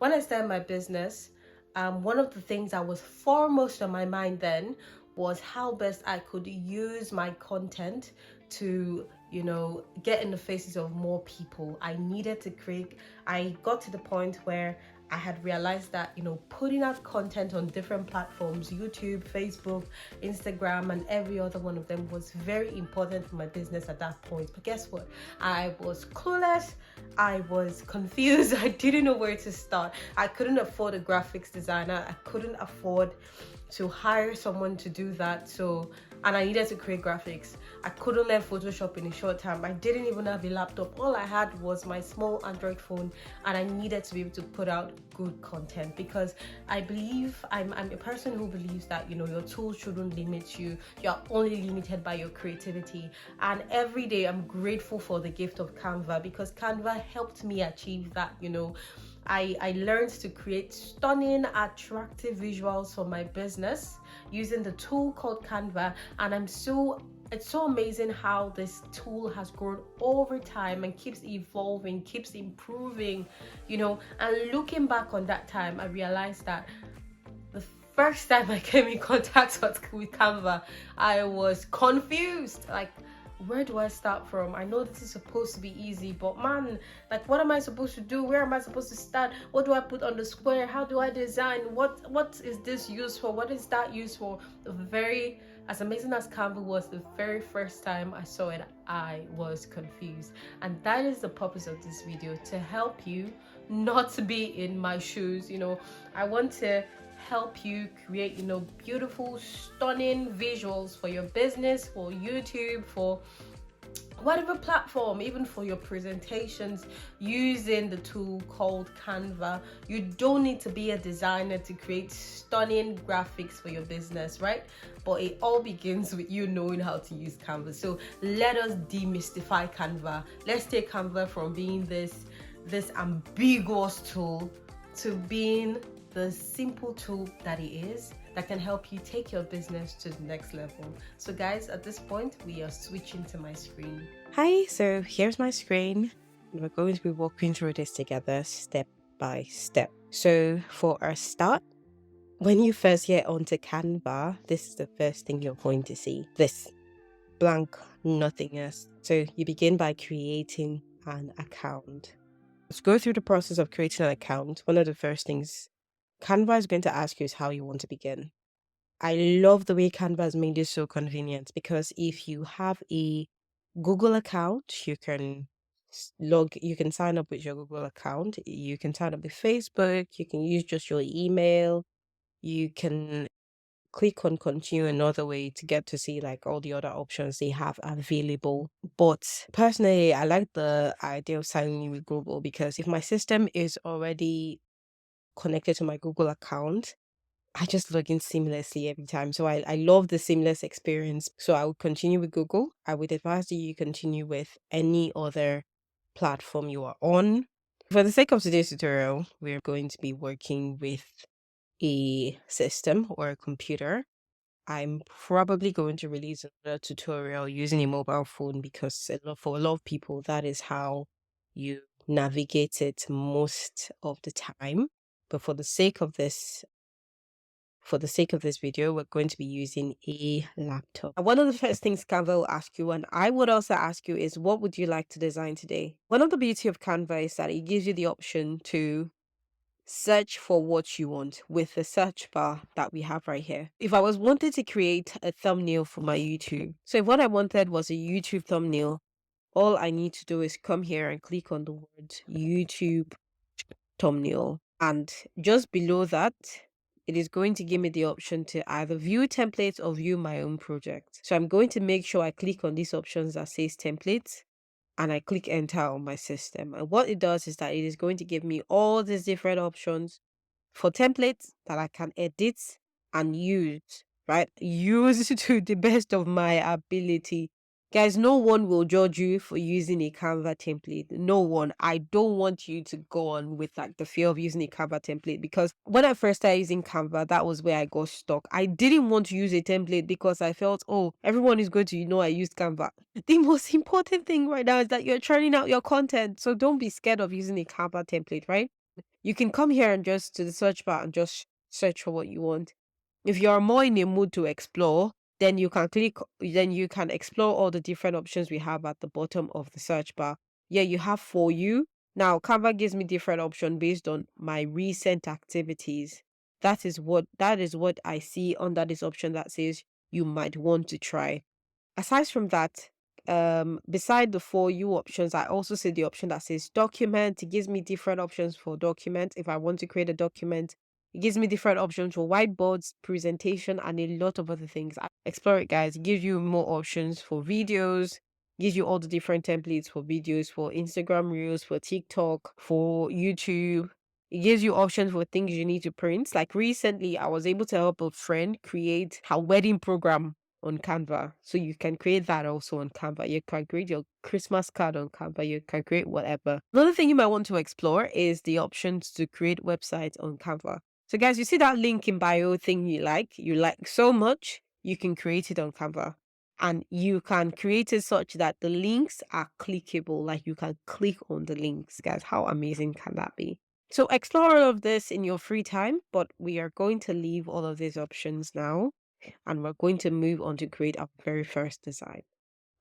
when I started my business, one of the things that was foremost on my mind then was how best I could use my content to, get in the faces of more people. I got to the point where I had realized that, putting out content on different platforms, YouTube, Facebook, Instagram, and every other one of them was very important for my business at that point. But guess what? I was clueless. I was confused. I didn't know where to start. I couldn't afford a graphics designer. I couldn't afford to hire someone to do that. And I needed to create graphics. I couldn't learn Photoshop in a short time. I didn't even have a laptop. All I had was my small Android phone, and I needed to be able to put out good content, because I believe I'm a person who believes that your tools shouldn't limit you. You're only limited by your creativity. And every day I'm grateful for the gift of Canva, because Canva helped me achieve that. I learned to create stunning, attractive visuals for my business using the tool called Canva, and it's so amazing how this tool has grown over time and keeps evolving, keeps improving, and looking back on that time, I realized that the first time I came in contact with Canva, I was confused. Like, where do I start from? I know this is supposed to be easy, but man, like, what am I supposed to do? Where am I supposed to start? What do I put on the square? How do I design? What is this used for? What is that used for? As amazing as Canva was, the very first time I saw it, I was confused. And that is the purpose of this video, to help you not to be in my shoes. I want to help you create beautiful, stunning visuals for your business, for YouTube, for whatever platform, even for your presentations, using the tool called Canva. You don't need to be a designer to create stunning graphics for your business, right? But it all begins with you knowing how to use Canva. So let us demystify Canva. Let's take Canva from being this ambiguous tool to being the simple tool that it is, that can help you take your business to the next level. So guys, at this point, we are switching to my screen. Hi, so here's my screen. We're going to be walking through this together step by step. So for our start, when you first get onto Canva, this is the first thing you're going to see. This blank nothingness. So you begin by creating an account. Let's go through the process of creating an account. One of the first things Canva is going to ask you is how you want to begin. I love the way Canva has made this so convenient, because if you have a Google account, you can sign up with your Google account. You can sign up with Facebook. You can use just your email. You can click on continue another way to get to see like all the other options they have available. But personally, I like the idea of signing in with Google, because if my system is already connected to my Google account, I just log in seamlessly every time. So I love the seamless experience. So I would continue with Google. I would advise that you continue with any other platform you are on. For the sake of today's tutorial, we're going to be working with a system or a computer. I'm probably going to release another tutorial using a mobile phone, because for a lot of people, that is how you navigate it most of the time. But for the sake of this video, we're going to be using a laptop. And one of the first things Canva will ask you, and I would also ask you, is what would you like to design today? One of the beauty of Canva is that it gives you the option to search for what you want with the search bar that we have right here. If I was wanting to create a thumbnail for my YouTube, so if what I wanted was a YouTube thumbnail, all I need to do is come here and click on the word YouTube thumbnail, and just below that, it is going to give me the option to either view templates or view my own project. So I'm going to make sure I click on these options that says templates, and I click enter on my system. And what it does is that it is going to give me all these different options for templates that I can edit and use, right? Use to the best of my ability. Guys, no one will judge you for using a Canva template. No one. I don't want you to go on with like the fear of using a Canva template, because when I first started using Canva, that was where I got stuck. I didn't want to use a template because I felt, oh, everyone is going to I used Canva. The most important thing right now is that you're churning out your content. So don't be scared of using a Canva template, right? You can come here and just to the search bar and just search for what you want. If you're more in a mood to explore, then you can explore all the different options we have at the bottom of the search bar. Yeah, you have For You. Now, Canva gives me different options based on my recent activities. That is what I see under this option that says you might want to try. Aside from that, beside the For You options, I also see the option that says document. It gives me different options for document. If I want to create a document, it gives me different options for whiteboards, presentation, and a lot of other things. Explore it, guys. It gives you more options for videos, gives you all the different templates for videos, for Instagram Reels, for TikTok, for YouTube. It gives you options for things you need to print. Like recently, I was able to help a friend create her wedding program on Canva. So you can create that also on Canva. You can create your Christmas card on Canva. You can create whatever. Another thing you might want to explore is the options to create websites on Canva. So guys, you see that link in bio thing you like so much, you can create it on Canva. And you can create it such that the links are clickable, like you can click on the links. Guys, how amazing can that be? So explore all of this in your free time, but we are going to leave all of these options now, and we're going to move on to create our very first design.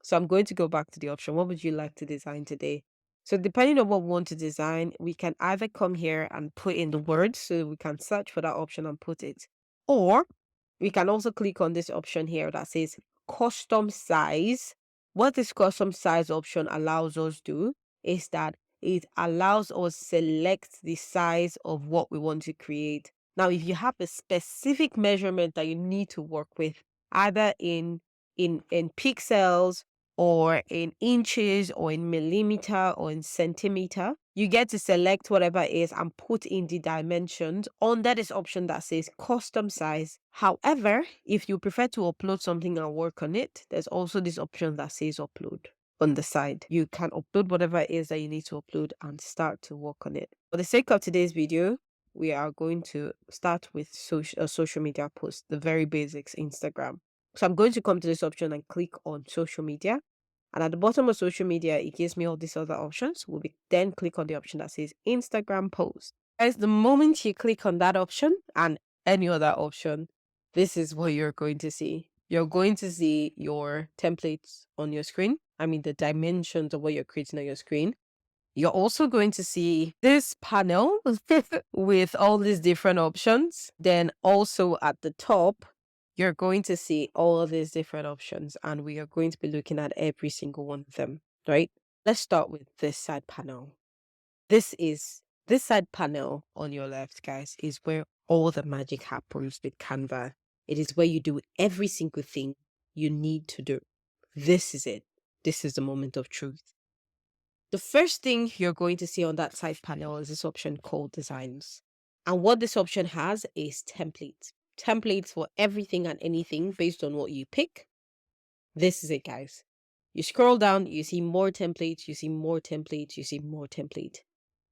So I'm going to go back to the option. What would you like to design today? So depending on what we want to design, we can either come here and put in the words, so we can search for that option and put it. Or we can also click on this option here that says custom size. What this custom size option allows us to do is that it allows us select the size of what we want to create. Now, if you have a specific measurement that you need to work with, either in pixels or in inches or in millimeter or in centimeter, you get to select whatever it is and put in the dimensions under this option that says custom size. However, if you prefer to upload something and work on it, there's also this option that says upload on the side. You can upload whatever it is that you need to upload and start to work on it. For the sake of today's video, we are going to start with social media post, the very basics, Instagram. So I'm going to come to this option and click on social media. And at the bottom of social media, it gives me all these other options. We'll then click on the option that says Instagram post. Guys, the moment you click on that option and any other option, this is what you're going to see. You're going to see your templates on your screen. I mean, the dimensions of what you're creating on your screen. You're also going to see this panel with all these different options. Then also at the top, you're going to see all of these different options, and we are going to be looking at every single one of them, right? Let's start with this side panel. This side panel on your left, guys, is where all the magic happens with Canva. It is where you do every single thing you need to do. This is it. This is the moment of truth. The first thing you're going to see on that side panel is this option called designs. And what this option has is templates. Templates for everything and anything based on what you pick. This is it, guys. You scroll down, you see more templates, you see more templates, you see more template.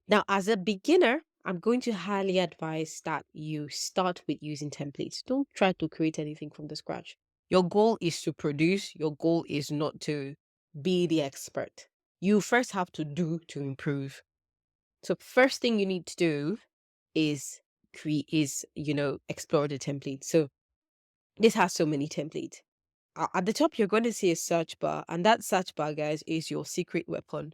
Now, as a beginner, I'm going to highly advise that you start with using templates. Don't try to create anything from the scratch. Your goal is to produce. Your goal is not to be the expert. You first have to do to improve. So first thing you need to do is explore the template. So this has so many templates. At the top, you're going to see a search bar, and that search bar, guys, is your secret weapon.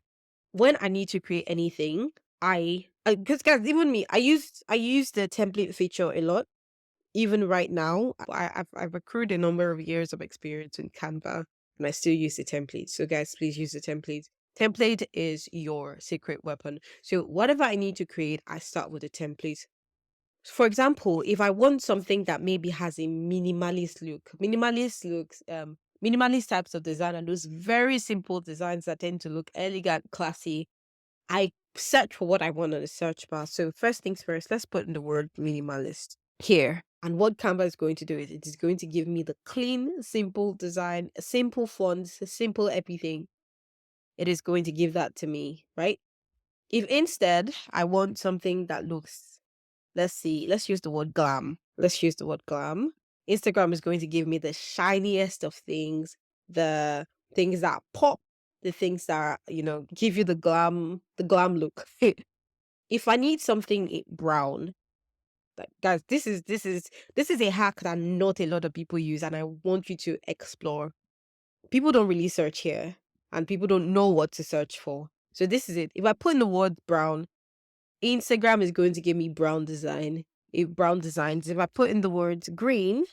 When I need to create anything, because guys, even me, I use the template feature a lot. Even right now, I've accrued a number of years of experience in Canva, and I still use the template. So guys, please use the template. Template is your secret weapon. So whatever I need to create, I start with a template. For example, if I want something that maybe has a minimalist types of design, and those very simple designs that tend to look elegant, classy, I search for what I want on the search bar. So first things first, let's put in the word minimalist here. And what Canva is going to do is it is going to give me the clean, simple design, simple fonts, simple everything. It is going to give that to me, right? If instead I want something that looks, let's use the word glam. Instagram is going to give me the shiniest of things, the things that pop, the things that, give you the glam look. if I need something brown, like guys, this is a hack that not a lot of people use, and I want you to explore. People don't really search here, and people don't know what to search for. So this is it. If I put in the word brown, Instagram is going to give me brown brown designs. If I put in the words green,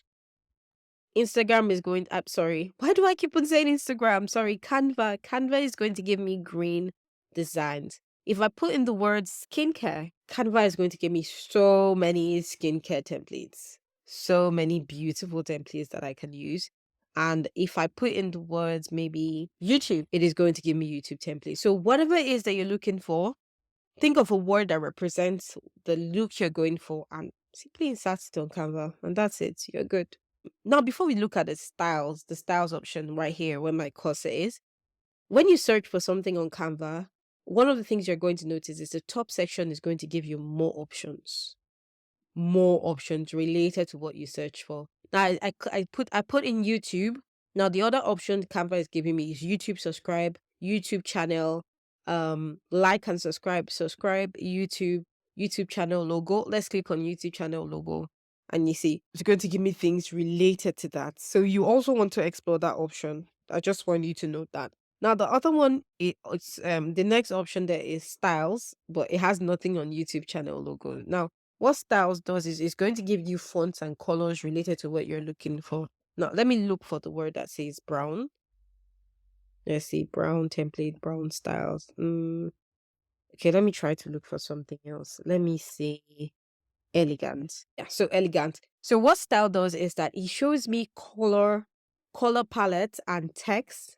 Instagram is going, I'm sorry. Why do I keep on saying Instagram? Sorry, Canva is going to give me green designs. If I put in the words skincare, Canva is going to give me so many skincare templates, so many beautiful templates that I can use. And if I put in the words maybe YouTube, it is going to give me YouTube templates. So whatever it is that you're looking for, think of a word that represents the look you're going for and simply insert it on Canva. And that's it. You're good. Now, before we look at the styles option right here where my cursor is, when you search for something on Canva, one of the things you're going to notice is the top section is going to give you more options related to what you search for. Now, I put in YouTube. Now, the other option Canva is giving me is YouTube subscribe, YouTube channel, like and subscribe, YouTube channel logo. Let's click on YouTube channel logo. And you see, it's going to give me things related to that. So you also want to explore that option. I just want you to note that. Now, the other one, it's the next option there is styles, but it has nothing on YouTube channel logo. Now, what styles does is it's going to give you fonts and colors related to what you're looking for. Now, let me look for the word that says brown. Let's see, brown template, brown styles. Okay, let me try to look for something else. Let me see elegant. Yeah, so elegant. So what style does is that it shows me color palette and text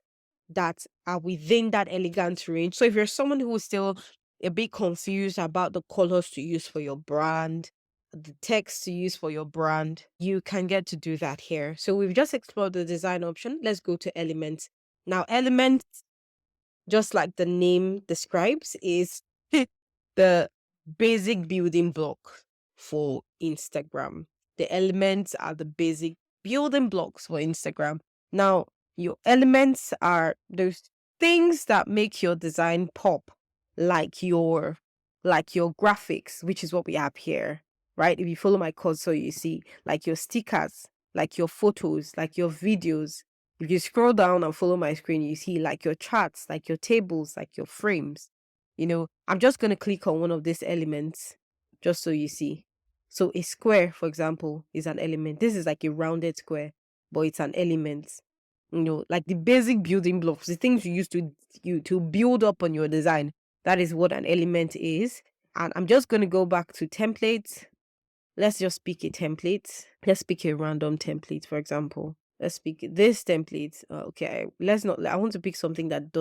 that are within that elegant range. So if you're someone who is still a bit confused about the colors to use for your brand, the text to use for your brand, you can get to do that here. So we've just explored the design option. Let's go to elements. Now, elements, just like the name describes, is the basic building block for Instagram. The elements are the basic building blocks for Instagram. Now, your elements are those things that make your design pop, like your graphics, which is what we have here, right? If you follow my cursor, you see like your stickers, like your photos, like your videos. If you scroll down and follow my screen, you see like your charts, like your tables, like your frames. I'm just going to click on one of these elements just so you see. So a square, for example, is an element. This is like a rounded square, but it's an element. Like the basic building blocks, the things you use to build up on your design. That is what an element is. And I'm just going to go back to templates. Let's just pick a template. Let's pick a random template, for example. Let's pick this template. Okay, I want to pick something that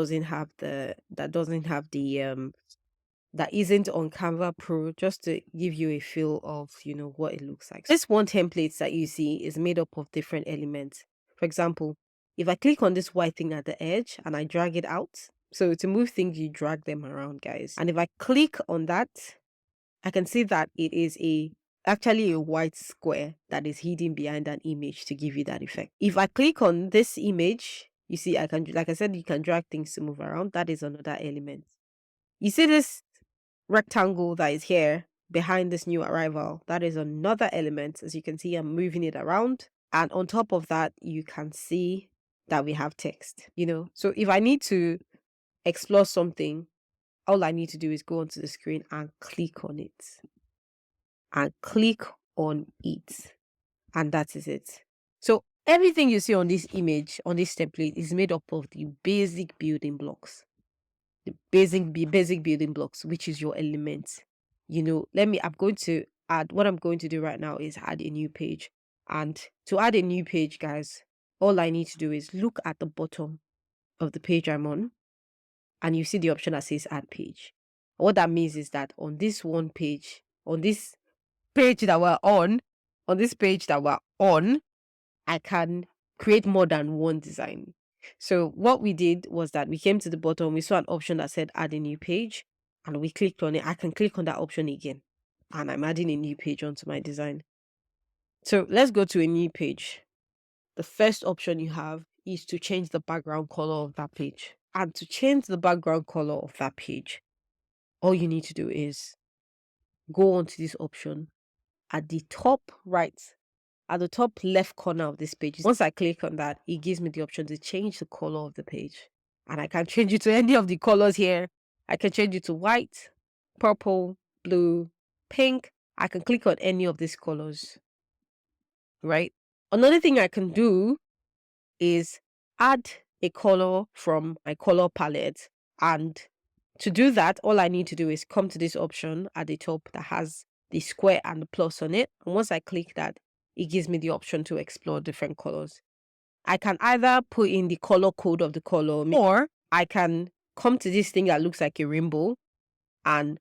that isn't on Canva Pro, just to give you a feel of, what it looks like. This one template that you see is made up of different elements. For example, if I click on this white thing at the edge and I drag it out, so to move things, you drag them around, guys. And if I click on that, I can see that it is actually a white square that is hidden behind an image to give you that effect. If I click on this image, you see like I said, you can drag things to move around. That is another element. You see this rectangle that is here behind this new arrival? That is another element. As you can see, I'm moving it around. And on top of that, you can see that we have text, So if I need to explore something, all I need to do is go onto the screen and click on it. And click on it. And that is it. So everything you see on this image, on this template, is made up of the basic building blocks. The basic building blocks, which is your elements. What I'm going to do right now is add a new page. And to add a new page, guys, all I need to do is look at the bottom of the page I'm on, and you see the option that says add page. What that means is that on this page that we're on, I can create more than one design. So what we did was that we came to the bottom, we saw an option that said add a new page, and we clicked on it. I can click on that option again, and I'm adding a new page onto my design. So let's go to a new page. The first option you have is to change the background color of that page. And to change the background color of that page, all you need to do is go on to this option at the top right, at the top left corner of this page. Once I click on that, it gives me the option to change the color of the page. And I can change it to any of the colors here. I can change it to white, purple, blue, pink. I can click on any of these colors, right? Another thing I can do is add a color from my color palette. And to do that, all I need to do is come to this option at the top that has the square and the plus on it. And once I click that, it gives me the option to explore different colors. I can either put in the color code of the color, or I can come to this thing that looks like a rainbow and,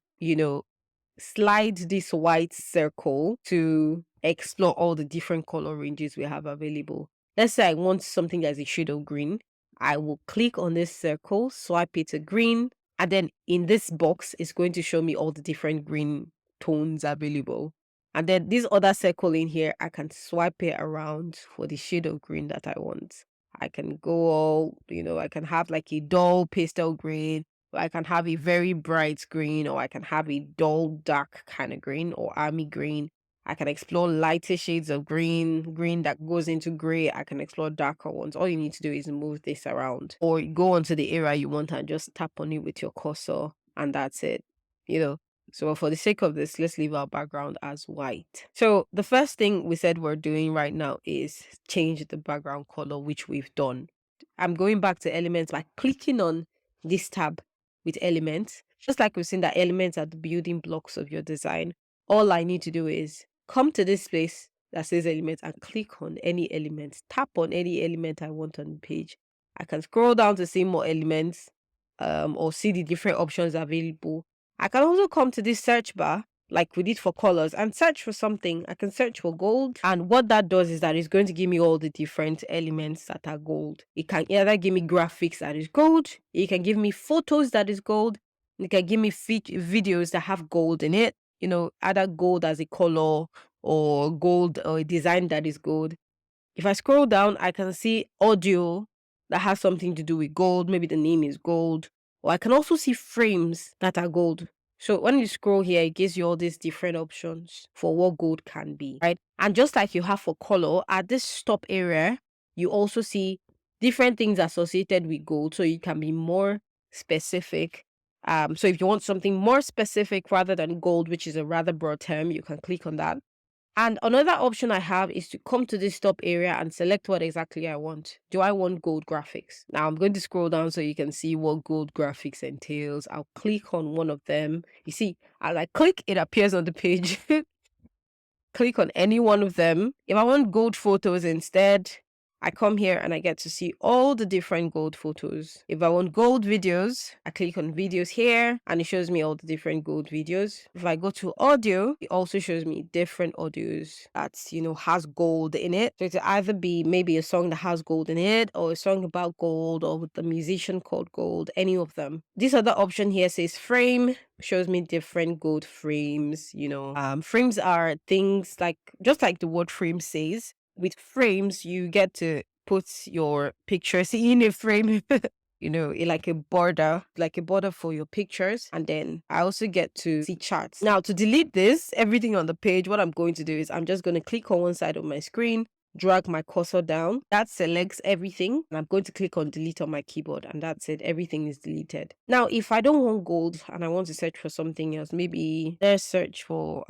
slide this white circle to explore all the different color ranges we have available. Let's say I want something that's a shade of green. I will click on this circle, swipe it to green, and then in this box, it's going to show me all the different green tones available. And then this other circle in here, I can swipe it around for the shade of green that I want. I can go all, I can have like a dull pastel green, or I can have a very bright green, or I can have a dull dark kind of green or army green. I can explore lighter shades of green, green that goes into gray. I can explore darker ones. All you need to do is move this around or go onto the area you want and just tap on it with your cursor, and that's it. So for the sake of this, let's leave our background as white. So the first thing we said we're doing right now is change the background color, which we've done. I'm going back to elements by clicking on this tab with elements. Just like we've seen that elements are the building blocks of your design. All I need to do is come to this place that says elements and click on any element. Tap on any element I want on the page. I can scroll down to see more elements or see the different options available. I can also come to this search bar like we did for colors and search for something. I can search for gold, and what that does is that it's going to give me all the different elements that are gold. It can either give me graphics that is gold, it can give me photos that is gold, it can give me videos that have gold in it, either gold as a color or gold or a design that is gold. If I scroll down, I can see audio that has something to do with gold. Maybe the name is gold. Or I can also see frames that are gold. So when you scroll here, it gives you all these different options for what gold can be, right? And just like you have for color, at this top area, you also see different things associated with gold. So you can be more specific. So if you want something more specific rather than gold, which is a rather broad term, you can click on that. And another option I have is to come to this top area and select what exactly I want. Do I want gold graphics? Now I'm going to scroll down so you can see what gold graphics entails. I'll click on one of them. You see, as I click, it appears on the page. Click on any one of them. If I want gold photos instead, I come here and I get to see all the different gold photos. If I want gold videos, I click on videos here and it shows me all the different gold videos. If I go to audio, it also shows me different audios that's, has gold in it. So it either be maybe a song that has gold in it or a song about gold or with the musician called gold, any of them. This other option here says frame, shows me different gold frames. Frames are things like, just like the word frame says, with frames you get to put your pictures in a frame. Like a border for your pictures. And then I also get to see charts. Now to delete this, everything on the page, what I'm going to do is I'm just going to click on one side of my screen, drag my cursor down. That selects everything. And I'm going to click on delete on my keyboard, and that's it. Everything is deleted. Now, if I don't want gold and I want to search for something else, maybe let's search for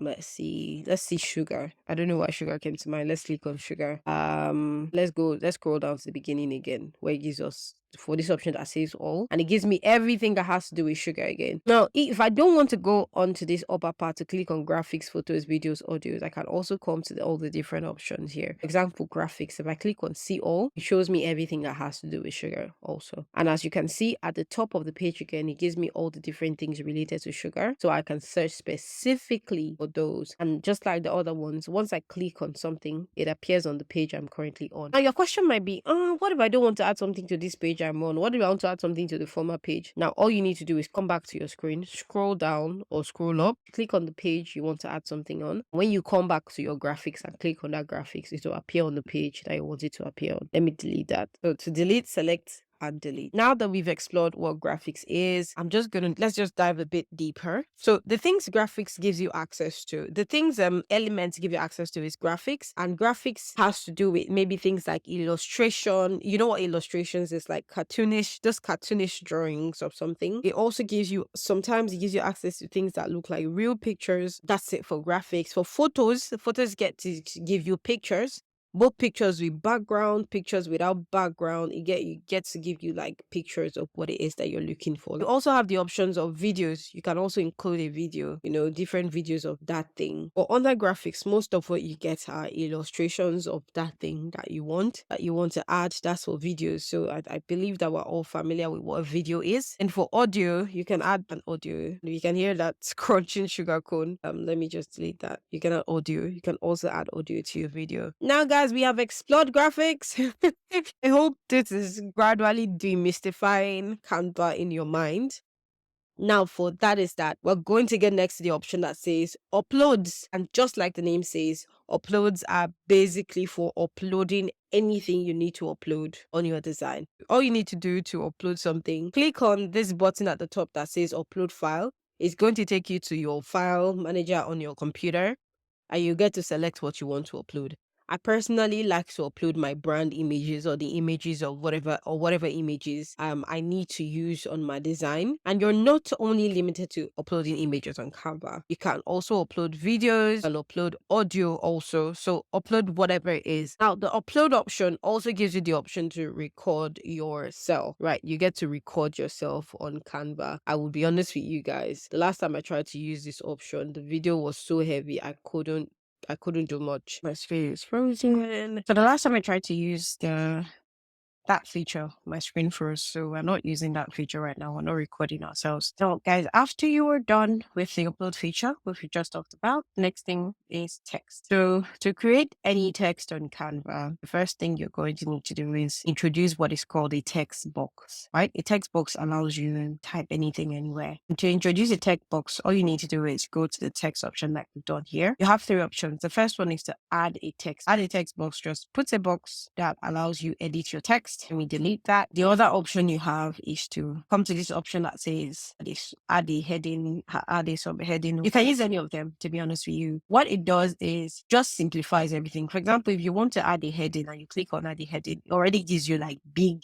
let's see sugar. I don't know why sugar came to mind. Let's click on sugar. Let's scroll down to the beginning again, where it gives us for this option that says all, and it gives me everything that has to do with sugar again. Now, if I don't want to go onto this upper part to click on graphics, photos, videos, audios, I can also come to all the different options here. For example, graphics. If I click on see all, it shows me everything that has to do with sugar also. And as you can see at the top of the page again, it gives me all the different things related to sugar, so I can search specifically for those. And just like the other ones, once I click on something, it appears on the page I'm currently on. Now your question might be, what if I don't want to add something to this page I'm on? What if I want to add something to the former page? Now all you need to do is come back to your screen, scroll down or scroll up, click on the page you want to add something on. When you come back to your graphics and click on that graphics, it will appear on the page that you want it to appear on. Let me delete that. So to delete, select and delete. Now that we've explored what graphics is, let's just dive a bit deeper. So the things graphics gives you access to, the things elements give you access to is graphics, and graphics has to do with maybe things like illustration. You know what illustrations is, like cartoonish, just cartoonish drawings of something. It also sometimes it gives you access to things that look like real pictures. That's it for graphics. For photos, the photos get to give you pictures, both pictures with background, pictures without background. It gets to give you like pictures of what it is that you're looking for. You also have the options of videos. You can also include a video, different videos of that thing. But under graphics, most of what you get are illustrations of that thing that you want to add. That's for videos. So I believe that we're all familiar with what a video is. And for audio, you can add an audio. You can hear that crunching sugar cone. Let me just delete that. You can add audio. You can also add audio to your video. Now, guys, we have explored graphics. I hope this is gradually demystifying Canva in your mind. Now, for that is that we're going to get next to the option that says uploads. And just like the name says, uploads are basically for uploading anything you need to upload on your design. All you need to do to upload something, click on this button at the top that says upload file. It's going to take you to your file manager on your computer, and you get to select what you want to upload. I personally like to upload my brand images or the images of whatever images I need to use on my design. And you're not only limited to uploading images on Canva. You can also upload videos and upload audio also. So upload whatever it is. Now, the upload option also gives you the option to record yourself, right? You get to record yourself on Canva. I will be honest with you guys. The last time I tried to use this option, the video was so heavy, I couldn't do much. My screen is frozen. So the last time I tried to use that feature, my screen froze. So we're not using that feature right now. We're not recording ourselves. So guys, after you are done with the upload feature, which we just talked about, next thing is text. So to create any text on Canva, the first thing you're going to need to do is introduce what is called a text box, right? A text box allows you to type anything anywhere. And to introduce a text box, all you need to do is go to the text option like we've done here. You have three options. The first one is to add a text. Add a text box just puts a box that allows you edit your text. And we delete that. The other option you have is to come to this option that says add a heading, add a subheading. You can use any of them, to be honest with you. What it does is just simplifies everything. For example, if you want to add a heading and you click on add a heading, it already gives you like big,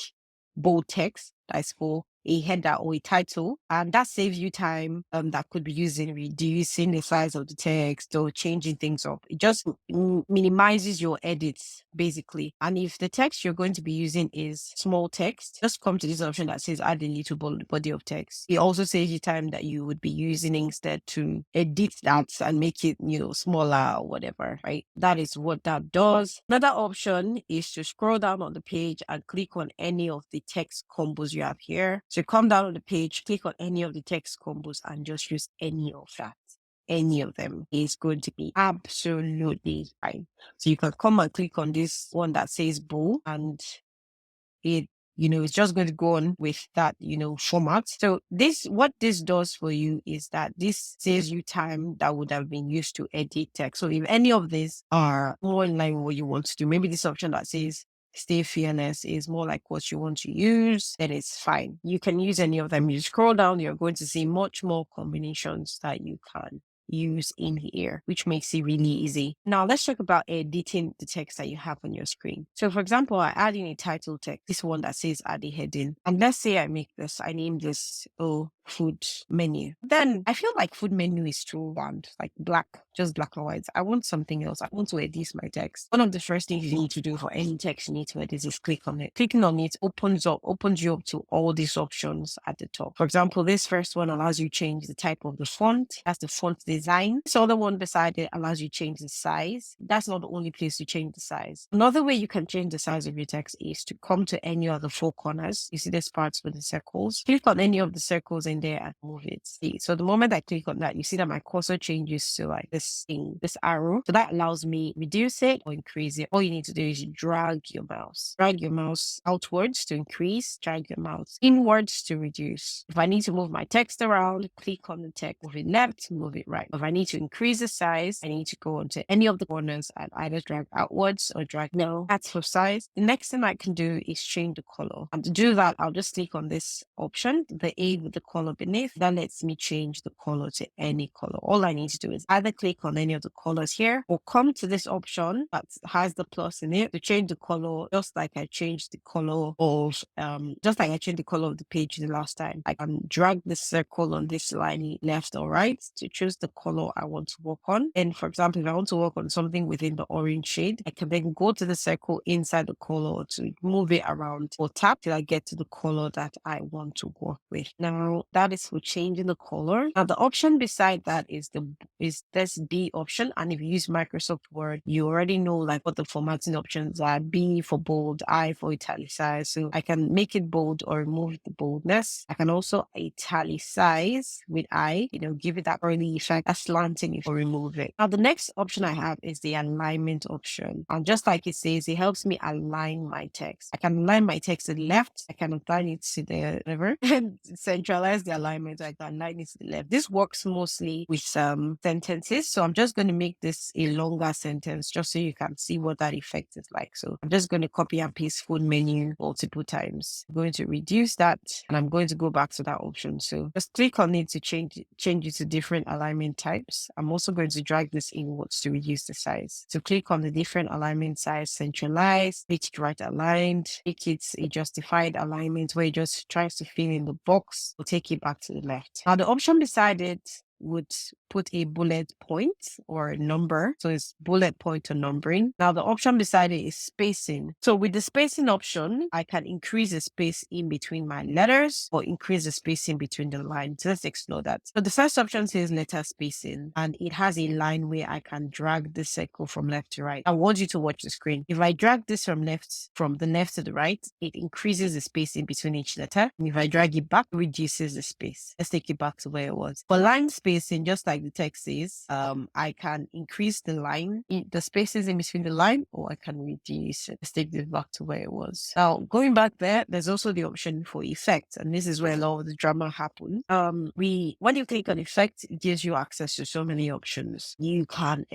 bold text. That's for a header or a title, and that saves you time that could be used in reducing the size of the text or changing things up. It just minimizes your edits basically. And if the text you're going to be using is small text, just come to this option that says add a little body of text. It also saves you time that you would be using instead to edit that and make it smaller or whatever, right? That is what that does. Another option is to scroll down on the page and click on any of the text combos you have here. So come down on the page, click on any of the text combos and just use any of that. Any of them is going to be absolutely fine. So you can come and click on this one that says bow, and it's just going to go on with that, format. So what this does for you is that this saves you time that would have been used to edit text. So if any of these are more in line with what you want to do, maybe this option that says stay fearless is more like what you want to use, then it's fine. You can use any of them. You scroll down, you're going to see much more combinations that you can use in here, which makes it really easy. Now let's talk about editing the text that you have on your screen. So for example, I add in a title text, this one that says add a heading, and let's say I name this food menu. Then I feel like food menu is too bland, like just black and white. I want something else. I want to edit my text. One of the first things you need to do for any text you need to edit is click on it. Clicking on it opens you up to all these options at the top. For example, this first one allows you to change the type of the font. That's the font design. This other one beside it allows you to change the size. That's not the only place to change the size. Another way you can change the size of your text is to come to any of the four corners. You see this parts with the circles. Click on any of the circles and in there and move it. See, so the moment I click on that, you see that my cursor changes to like this thing, this arrow. So that allows me reduce it or increase it. All you need to do is drag your mouse outwards to increase, drag your mouse inwards to reduce. If I need to move my text around, click on the text, move it left, move it right. If I need to increase the size, I need to go onto any of the corners and either drag outwards or drag no. That's for size. The next thing I can do is change the color. And to do that, I'll just click on this option, the A with the color beneath. That lets me change the color to any color. All I need to do is either click on any of the colors here or come to this option that has the plus in it to change the color, just like I changed the color of the page the last time. I can drag the circle on this line left or right to choose the color I want to work on. And for example, if I want to work on something within the orange shade, I can then go to the circle inside the color to move it around or tap till I get to the color that I want to work with. Now that is for changing the color. Now the option beside that is this B option. And if you use Microsoft Word, you already know like what the formatting options are. B for bold, I for italicize. So I can make it bold or remove the boldness. I can also italicize with I, give it that early effect, a slanting or remove it. Now the next option I have is the alignment option. And just like it says, it helps me align my text. I can align my text to the left. I can align it to the whatever and centralize the alignment. I can align it to the left. This works mostly with sentences. So I'm just going to make this a longer sentence just so you can see what that effect is like. So I'm just going to copy and paste full menu multiple times. I'm going to reduce that and I'm going to go back to that option. So just click on it to change it to different alignment types. I'm also going to drag this inwards to reduce the size. So click on the different alignment size, centralize, make it right aligned, make it a justified alignment where it just tries to fill in the box. We'll take it back to the left. Now the option beside it would put a bullet point or a number. So it's bullet point or numbering. Now the option beside it is spacing. So with the spacing option, I can increase the space in between my letters or increase the spacing between the lines. So let's explore that. So the first option says letter spacing and it has a line where I can drag the circle from left to right. I want you to watch the screen. If I drag this from the left to the right, it increases the space in between each letter. And if I drag it back, it reduces the space. Let's take it back to where it was. For line spacing, just like the text is, I can increase the spaces in between the line, or I can reduce it. Let's take this back to where it was. Now, going back there's also the option for effect, and this is where a lot of the drama happens. When you click on effect, it gives you access to so many options. You can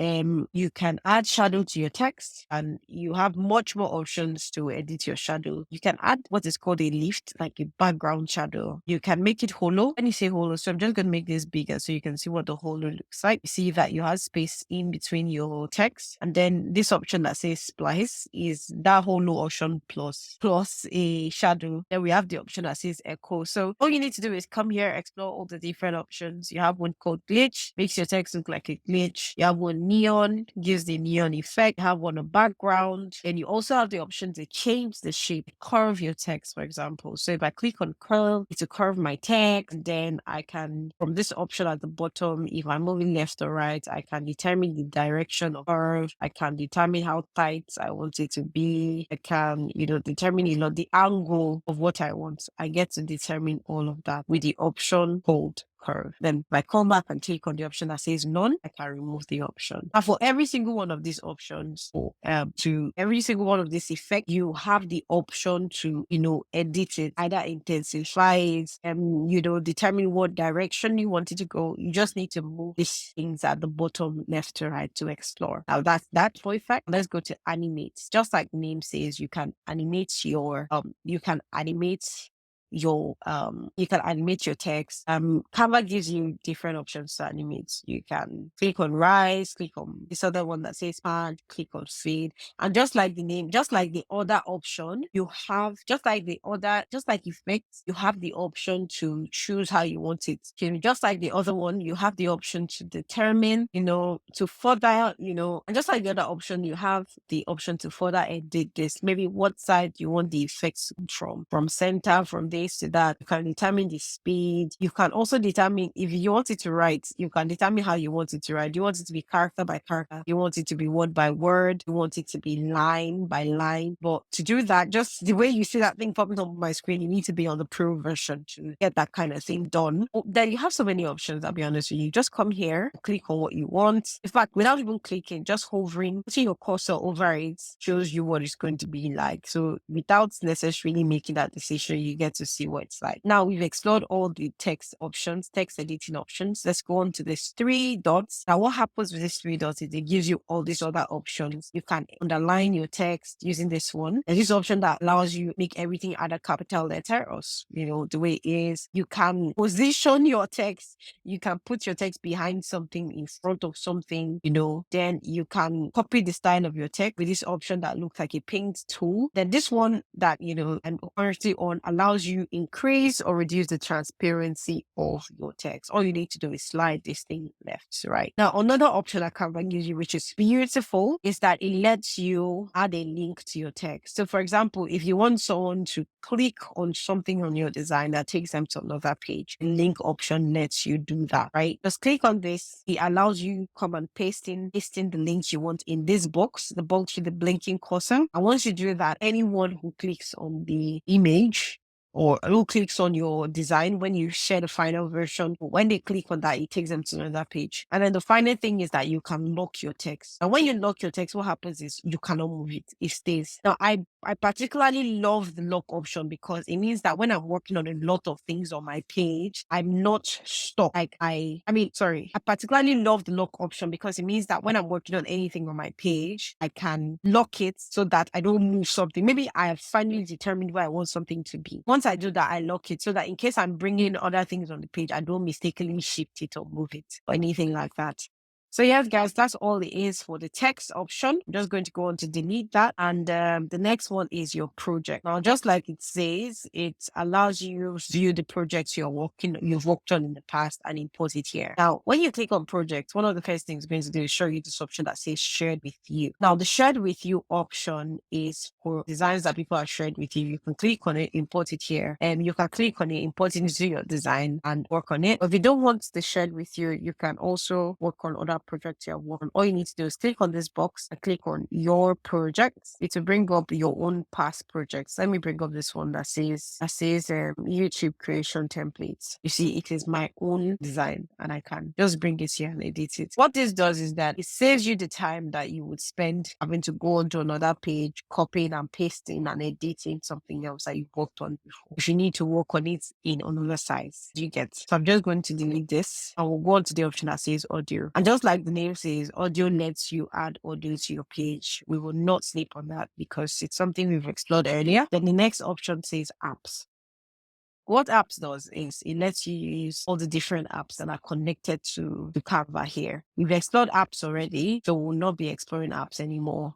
add shadow to your text, and you have much more options to edit your shadow. You can add what is called a lift, like a background shadow. You can make it hollow. When you say hollow, so I'm just going to make this bigger so you can see what the hollow looks like. You see that you have space in between your text, and then this option that says splice is that hollow option plus a shadow. Then we have the option that says echo. So all you need to do is come here, explore all the different options. You have one called glitch, makes your text look like a glitch. You have one neon, gives the neon effect. You have one on background, and you also have the option to change the shape, curve your text, for example. So if I click on curve, it's to curve my text, and then I can, from this option at the bottom, if I'm moving left or right, I can determine the direction of curve. I can determine how tight I want it to be. I can, determine the angle of what I want. I get to determine all of that with the option called curve. Then if I come back and click on the option that says none, I can remove the option. Now for every single one of these options, to every single one of this effect, you have the option to, edit it, either intensify it, determine what direction you want it to go. You just need to move these things at the bottom left to right to explore. Now that's that for effect. Let's go to animate. Just like the name says, you can animate your text. Canva gives you different options to animate. You can click on rise, click on this other one that says pad, click on fade. And just like the name, just like the other option, you have just like effects, you have the option to choose how you want it. Just like the other one, you have the option to determine, to further, and just like the other option, you have the option to further edit this. Maybe what side you want the effects from center, from there space to that. You can determine the speed. You can also determine if you want it to write, you can determine how you want it to write. Do you want it to be character by character? You want it to be word by word? You want it to be line by line? But to do that, just the way you see that thing popping up on my screen, you need to be on the pro version to get that kind of thing done. Then you have so many options, I'll be honest with you. Just come here, click on what you want. In fact, without even clicking, just hovering, putting your cursor over it shows you what it's going to be like. So without necessarily making that decision, you get to see what it's like. Now we've explored all the text options, text editing options. Let's go on to these 3 dots. Now what happens with these 3 dots is it gives you all these other options. You can underline your text using this one. There's this option that allows you to make everything either capital letter or, the way it is. You can position your text. You can put your text behind something, in front of something, then you can copy the style of your text with this option that looks like a paint tool. Then this one that, I'm currently on allows you increase or reduce the transparency of your text. All you need to do is slide this thing left to right. Now, another option that Canva gives you, which is beautiful, is that it lets you add a link to your text. So for example, if you want someone to click on something on your design that takes them to another page, the link option lets you do that, right? Just click on this. It allows you come and paste in the links you want in this box, the box with the blinking cursor. And once you do that, anyone who clicks on the image or who clicks on your design when you share the final version, when they click on that, it takes them to another page. And then the final thing is that you can lock your text. And when you lock your text, what happens is you cannot move it. It stays. Now, I particularly love the lock option because it means that when I'm working on a lot of things on my page, I'm not stuck. I particularly love the lock option because it means that when I'm working on anything on my page, I can lock it so that I don't move something. Maybe I have finally determined where I want something to be. Once I do that, I lock it so that in case I'm bringing other things on the page, I don't mistakenly shift it or move it or anything like that. So yes, guys, that's all it is for the text option. I'm just going to go on to delete that. And the next one is your project. Now, just like it says, it allows you to view the projects you've worked on in the past and import it here. Now, when you click on projects, one of the first things it's going to do is show you this option that says shared with you. Now, the shared with you option is for designs that people have shared with you. You can click on it, import it here, and you can click on it, import it into your design and work on it. If you don't want the shared with you, you can also work on other project you're working on. All you need to do is click on this box and click on your projects. It will bring up your own past projects. Let me bring up this one that says YouTube creation templates. You see, it is my own design and I can just bring it here and edit it. What this does is that it saves you the time that you would spend having to go onto another page, copying and pasting and editing something else that you've worked on before. If you need to work on it in another size, you get. So I'm just going to delete this and we'll go on to the option that says audio. And just like the name says, audio lets you add audio to your page. We will not sleep on that because it's something we've explored earlier. Then the next option says apps. What apps does is it lets you use all the different apps that are connected to the Canva here. We've explored apps already, so we'll not be exploring apps anymore.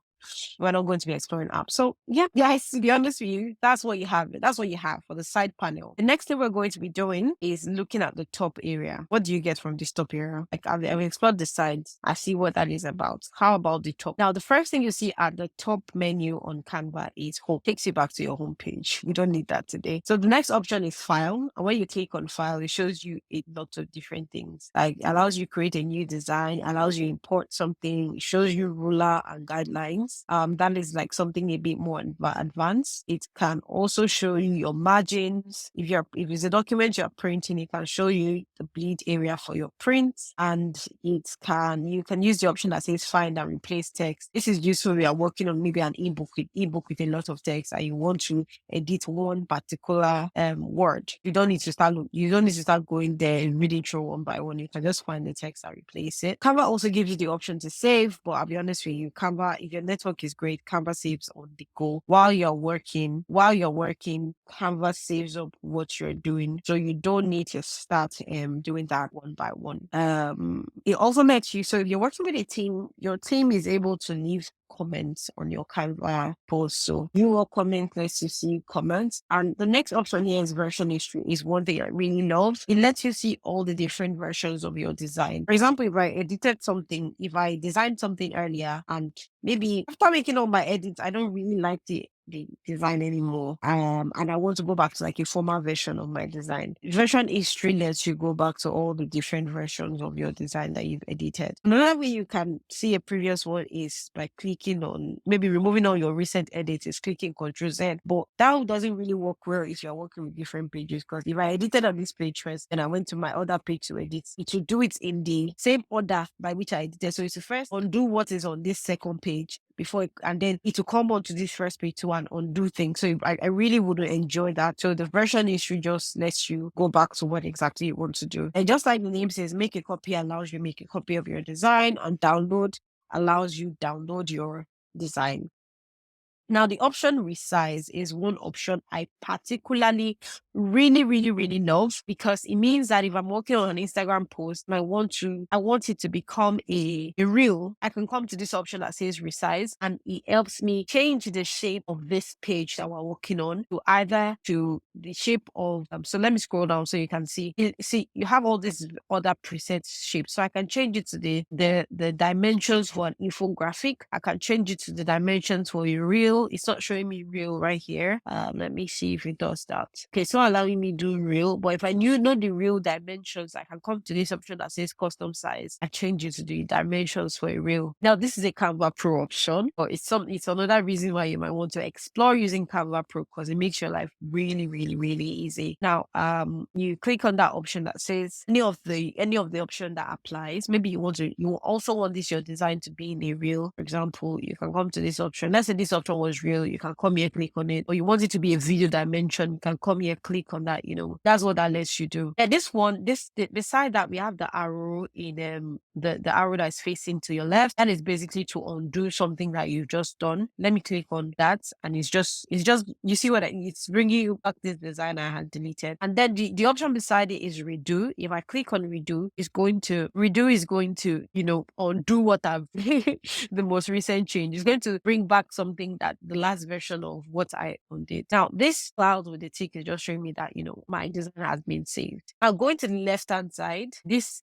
We're not going to be exploring apps. So yeah, guys, to be honest with you, that's what you have. That's what you have for the side panel. The next thing we're going to be doing is looking at the top area. What do you get from this top area? Like I've explored the sides. I see what that is about. How about the top? Now, the first thing you see at the top menu on Canva is home. Takes you back to your home page. We don't need that today. So the next option is file. And when you click on file, it shows you a lot of different things. Like allows you create a new design, allows you import something, it shows you ruler and guidelines. That is like something a bit more advanced. It can also show you your margins. If it's a document you're printing, it can show you the bleed area for your print, and you can use the option that says find and replace text. This is useful if you are working on maybe an ebook with a lot of text and you want to edit one particular word. You don't need to start going there and reading through one by one. You can just find the text and replace it. Canva also gives you the option to save, but I'll be honest with you, Canva, if your network is great, Canva saves on the go. While you're working, Canva saves up what you're doing. So you don't need to start doing that one by one. It also lets you, so if you're working with a team, your team is able to leave comments on your Canva post. So your comment lets you see comments. And the next option here is version history, is one thing I really love. It lets you see all the different versions of your design. For example, if I edited something, if I designed something earlier and maybe after making all my edits, I don't really like the the design anymore. And I want to go back to like a former version of my design. Version history lets you go back to all the different versions of your design that you've edited. Another way you can see a previous one is by clicking on, maybe removing all your recent edits, is clicking Ctrl Z. But that doesn't really work well if you're working with different pages, because if I edited on this page first and I went to my other page to edit, it will do it in the same order by which I edited. So it's to first undo what is on this second page before and then it will come onto this first page to and undo things. So I really wouldn't enjoy that. So the version history just lets you go back to what exactly you want to do. And just like the name says, make a copy allows you to make a copy of your design, and download allows you download your design. Now, the option resize is one option I particularly really love, because it means that if I'm working on an Instagram post and I want it to become a reel, I can come to this option that says resize, and it helps me change the shape of this page that we're working on to either to the shape of, so let me scroll down so you can see. See, you have all these other preset shapes. So I can change it to the dimensions for an infographic. I can change it to the dimensions for a reel. It's not showing me reel right here. Let me see if it does that. Okay, it's not allowing me do reel, but if I know the reel dimensions, I can come to this option that says custom size. I change it to the dimensions for a reel. Now, this is a Canva Pro option, but it's another reason why you might want to explore using Canva Pro, because it makes your life really easy. Now, you click on that option that says any of the option that applies. Maybe you also want your design to be in a reel. For example, you can come to this option. Let's say this option was reel. You can come here, click on it. Or you want it to be a video dimension. You can come here, click on that. That's what that lets you do. And this one, beside that, we have the arrow in the arrow that is facing to your left. That is basically to undo something that you've just done. Let me click on that, and it's just you see what it's bringing you back this design I had deleted. And then the option beside it is redo. If I click on redo, redo is going to undo what I've the most recent change. It's going to bring back something that the last version of what I undid. Now, this cloud with the tick is just showing me that my design has been saved. Now, going to the left hand side, this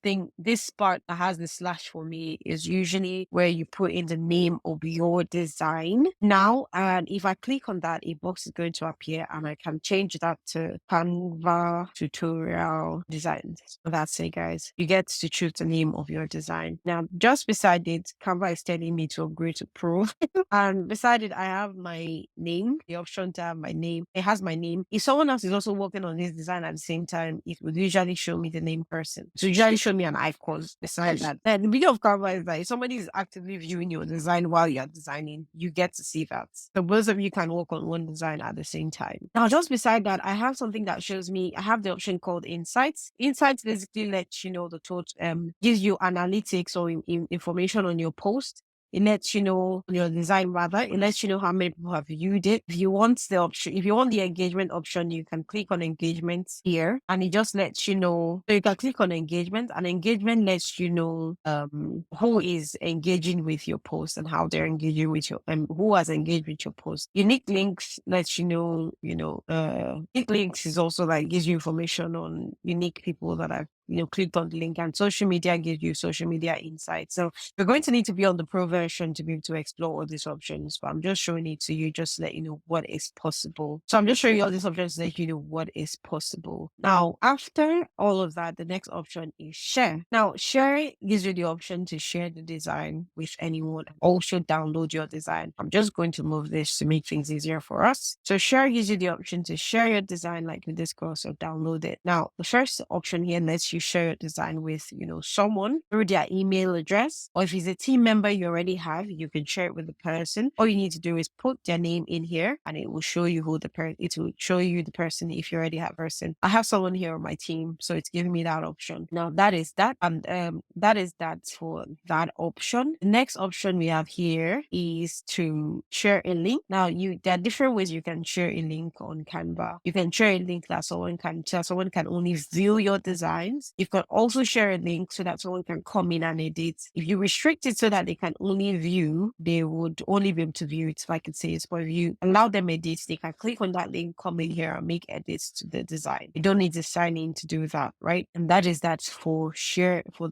part that has the slash for me is usually where you put in the name of your design. Now, and if I click on that, a box is going to appear, and I can change that to Canva tutorial designs. So that's it, guys. You get to choose the name of your design. Now, just beside it, Canva is telling me to upgrade to Pro. And beside it, I have my name, the option to have my name. It has my name. If someone else is also working on this design at the same time, it would usually show me the name person. So usually show me an icon beside that. Then the beauty of Canva is that if somebody is actively viewing your design while you're designing, you get to see that. So both of you can work on one design at the same time. Now, just beside that, I have something that shows me, I have the option called Insights. Insights basically lets you know the total, gives you analytics or information on your post. It lets you know your design rather. It lets you know how many people have viewed it. If you want the engagement option, you can click on engagement here, and it just lets you know. So you can click on engagement, and engagement lets you know who is engaging with your post and how they're engaging with your who has engaged with your post. Unique links lets you know. Unique links is also like gives you information on unique people that have clicked on the link, and social media gives you social media insights. So you're going to need to be on the Pro version to be able to explore all these options, but I'm just showing it to you just to let you know what is possible. So I'm just showing you all these options to let you know what is possible. Now, after all of that, the next option is share. Now, share gives you the option to share the design with anyone and also download your design. I'm just going to move this to make things easier for us. So share gives you the option to share your design like we discussed, or download it. Now, the first option here lets you share your design with someone through their email address, or if it's a team member you already have, you can share it with the person. All you need to do is put their name in here, and it will show you it will show you the person if you already have a person. I have someone here on my team, so it's giving me that option. Now, that is that, and that is that for that option. The next option we have here is to share a link. Now, there are different ways you can share a link on Canva. You can share a link that someone can only view your designs, designs. You can also share a link so that someone can come in and edit. If you restrict it so that they can only view, they would only be able to view it, if I could say it. But if you allow them edit, they can click on that link, come in here and make edits to the design. You don't need to sign in to do that, right? And that is that for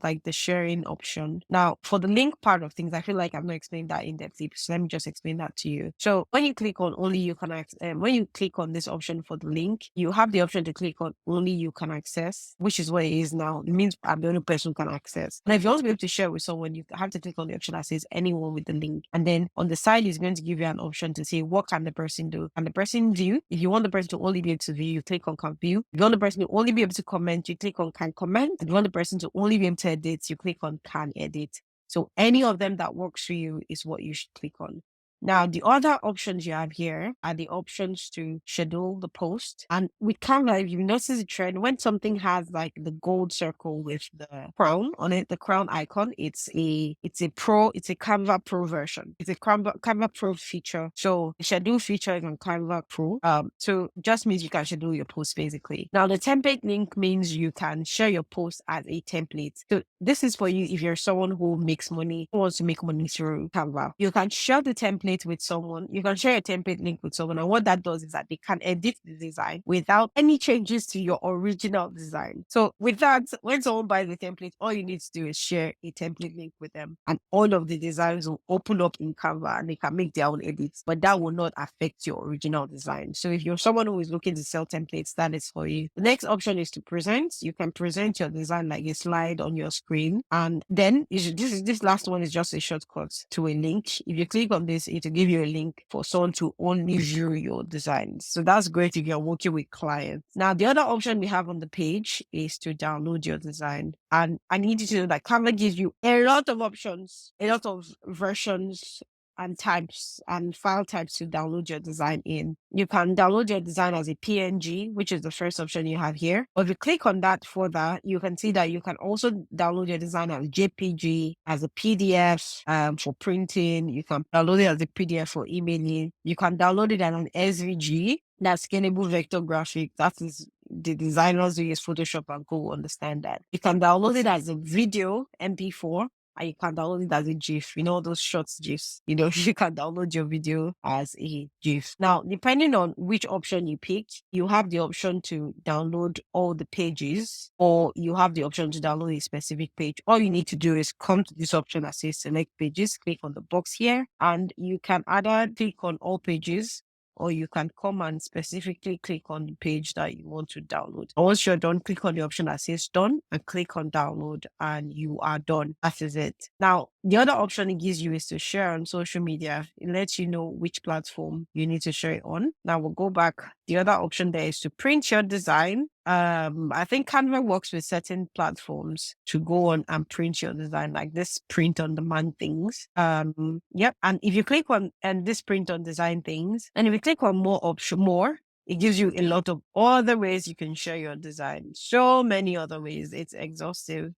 like the sharing option. Now, for the link part of things, I feel like I've not explained that in depth, so let me just explain that to you. So when you click on only you can access, when you click on this option for the link, you have the option to click on only you can access, which is what it is now. It means I'm the only person who can access. And if you want to be able to share with someone, you have to click on the option that says anyone with the link. And then on the side is going to give you an option to say, what can the person do? Can the person view? If you want the person to only be able to view, you click on can view. If you want the person to only be able to comment, you click on can comment. If you want the person to only be able to edit, you click on can edit. So any of them that works for you is what you should click on. Now, the other options you have here are the options to schedule the post. And with Canva, if you notice a trend, when something has like the gold circle with the crown on it, the crown icon, it's a Canva Pro version. It's a Canva Pro feature. So the schedule feature is on Canva Pro. So just means you can schedule your post basically. Now, the template link means you can share your post as a template. So this is for you if you're someone who makes money, who wants to make money through Canva. You can share the template with someone. You can share a template link with someone, and what that does is that they can edit the design without any changes to your original design. So with that, when someone buys the template, all you need to do is share a template link with them, and all of the designs will open up in Canva and they can make their own edits, but that will not affect your original design. So if you're someone who is looking to sell templates, that is for you. The next option is to present. You can present your design like a slide on your screen, and then this last one is just a shortcut to a link. If you click on this, it will give you a link for someone to only view your designs. So that's great if you're working with clients. Now, the other option we have on the page is to download your design. And I need you to know that Canva gives you a lot of options, a lot of versions and types and file types to download your design in. You can download your design as a PNG, which is the first option you have here. Or if you click on that further, you can see that you can also download your design as JPG, as a PDF for printing. You can download it as a PDF for emailing. You can download it as an SVG, that's scalable vector graphic. That is the designers who use Photoshop and Go understand that. You can download it as a video MP4, and you can download it as a GIF. You know, those short GIFs. You know, you can download your video as a GIF. Now, depending on which option you pick, you have the option to download all the pages, or you have the option to download a specific page. All you need to do is come to this option that says select pages, click on the box here, and you can either click on all pages, or you can come and specifically click on the page that you want to download. And once you're done, click on the option that says done and click on download, and you are done. That is it. Now, the other option it gives you is to share on social media. It lets you know which platform you need to share it on. Now we'll go back. The other option there is to print your design. I think Canva works with certain platforms to go on and print your design, like this print on demand things. Yep. And if you click on this print on design things, and if you click on more, it gives you a lot of other ways you can share your design. So many other ways. It's exhaustive.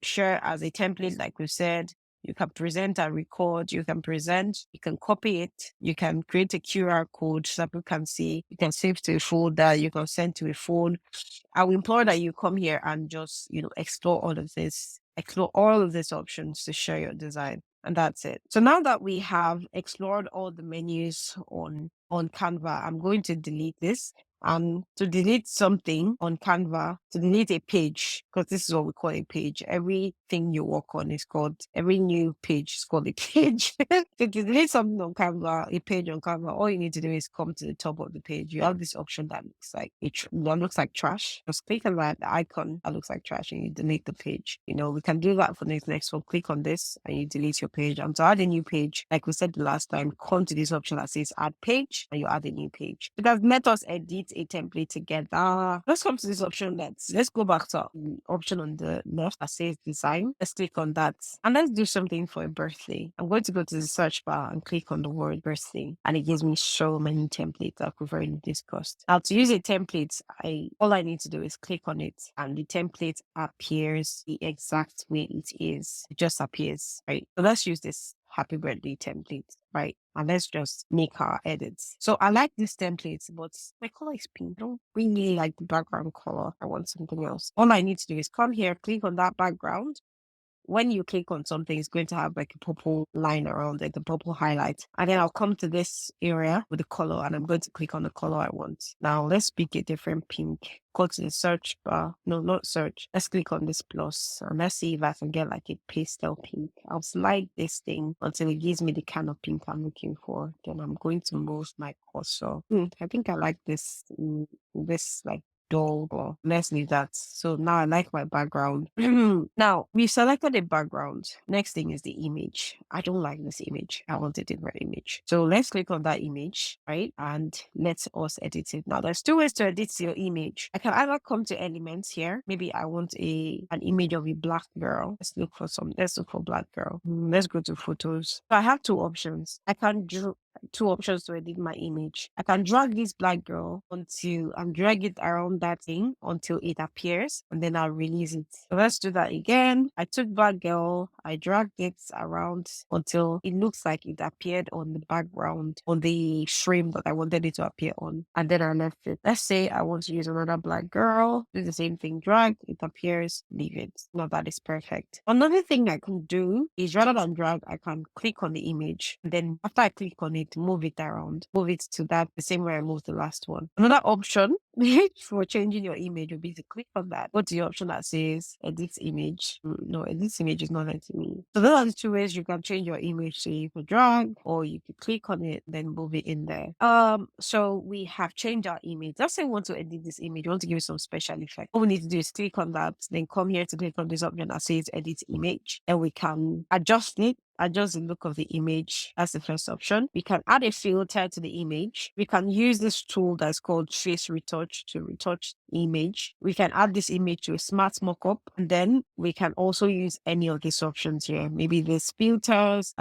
Share as a template, like we said. You can present and record. You can present. You can copy it. You can create a QR code so people can see. You can save to a folder. You can send to a phone. I will implore that you come here and just, explore all of this. Explore all of these options to share your design. And that's it. So now that we have explored all the menus on Canva, I'm going to delete this. To delete something on Canva, to delete a page, because this is what we call a page. Everything you work on is called, every new page is called a page. To delete something on Canva, a page on Canva, all you need to do is come to the top of the page. You have this option that looks like looks like trash. Just click on that icon that looks like trash and you delete the page. We can do that for the next one. Click on this and you delete your page. And to add a new page, like we said the last time, come to this option that says add page and you add a new page. It has let us edit a template together. Let's come to this option. Let's go back to the option on the left that says design. Let's click on that and let's do something for a birthday. I'm going to go to the search bar and click on the word birthday, and it gives me so many templates that we've already discussed. Now, to use a template, all I need to do is click on it and the template appears the exact way it is. It just appears, right? So let's use this happy birthday template, right? And let's just make our edits. So I like this template, but my color is pink. I don't really like the background color. I want something else. All I need to do is come here, click on that background. When you click on something, it's going to have like a purple line around it, the purple highlight. And then I'll come to this area with the color and I'm going to click on the color I want. Now let's pick a different pink. Go to the search bar. No, not search. Let's click on this plus and let's see if I can get like a pastel pink. I'll slide this thing until it gives me the kind of pink I'm looking for. Then I'm going to move my cursor. I think I like this, this like dull, or let's leave that. So now I like my background. Now we selected a background. Next thing is the image. I don't like this image. I want a different image. So let's click on that image, right? And let us edit it. Now there's two ways to edit your image. I can either come to elements here. Maybe I want an image of a black girl. Let's look for black girl. Let's go to photos. So I have two options. I can draw two options to edit my image. I can drag this black girl until and drag it around that thing until it appears, and then I'll release it. So let's do that again. I took black girl, I dragged it around until it looks like it appeared on the background, on the frame that I wanted it to appear on, and then I left it. Let's say I want to use another black girl, do the same thing, drag, it appears, leave it. Now that is perfect. Another thing I can do is rather than drag, I can click on the image, and then after I click on it, move it around, move it to that the same way I moved the last one. Another option for changing your image would be to click on that, go to the option that says edit image. No, edit image is not letting me. So those are the two ways you can change your image. So you could drag or you could click on it, then move it in there. So we have changed our image. Let's say we want to edit this image, we want to give it some special effect. All we need to do is click on that, then come here to click on this option that says edit image, and we can adjust it, adjust the look of the image. That's the first option. We can add a filter to the image. We can use this tool that's called face retouch to retouch the image. We can add this image to a smart mockup, and then we can also use any of these options here. Maybe these filters,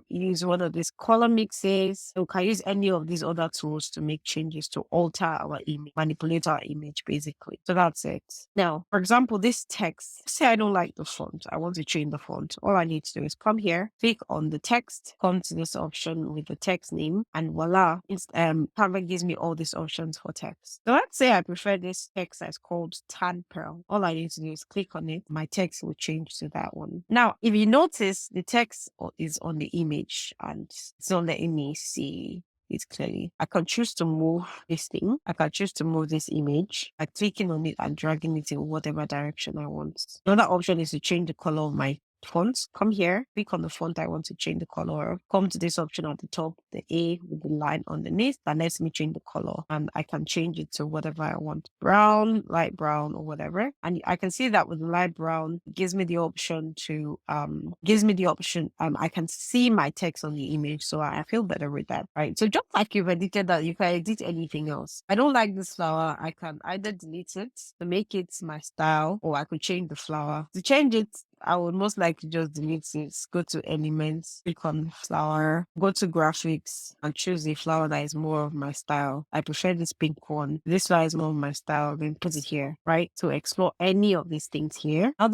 use one of these color mixes. We can use any of these other tools to make changes, to alter our image, manipulate our image basically. So that's it. Now, for example, this text, say I don't like the font, I want to change the font. All I need to do is come here, click on the text, come to this option with the text name, and voila, Canva gives me all these options for text. So let's say I prefer this text that's called Tan Pearl. All I need to do is click on it. My text will change to that one. Now, if you notice, the text is on the image and it's not letting me see it clearly. I can choose to move this thing. I can choose to move this image by clicking on it and dragging it in whatever direction I want. Another option is to change the color of my fonts. Come here, click on the font I want to change the color of. Come to this option at the top, the A with the line underneath. That lets me change the color, and I can change it to whatever I want, brown, light brown, or whatever. And I can see that with the light brown, it gives me the option to I can see my text on the image, so I feel better with that, right? So just like you've edited that, you can edit anything else. I don't like this flower. I can either delete it to make it my style, or I could change the flower. To change it, I would most likely just delete it, go to elements, click on flower, go to graphics, and choose a flower that is more of my style. I prefer this pink one. This flower is more of my style, then put it here, right? To explore any of these things here. Now,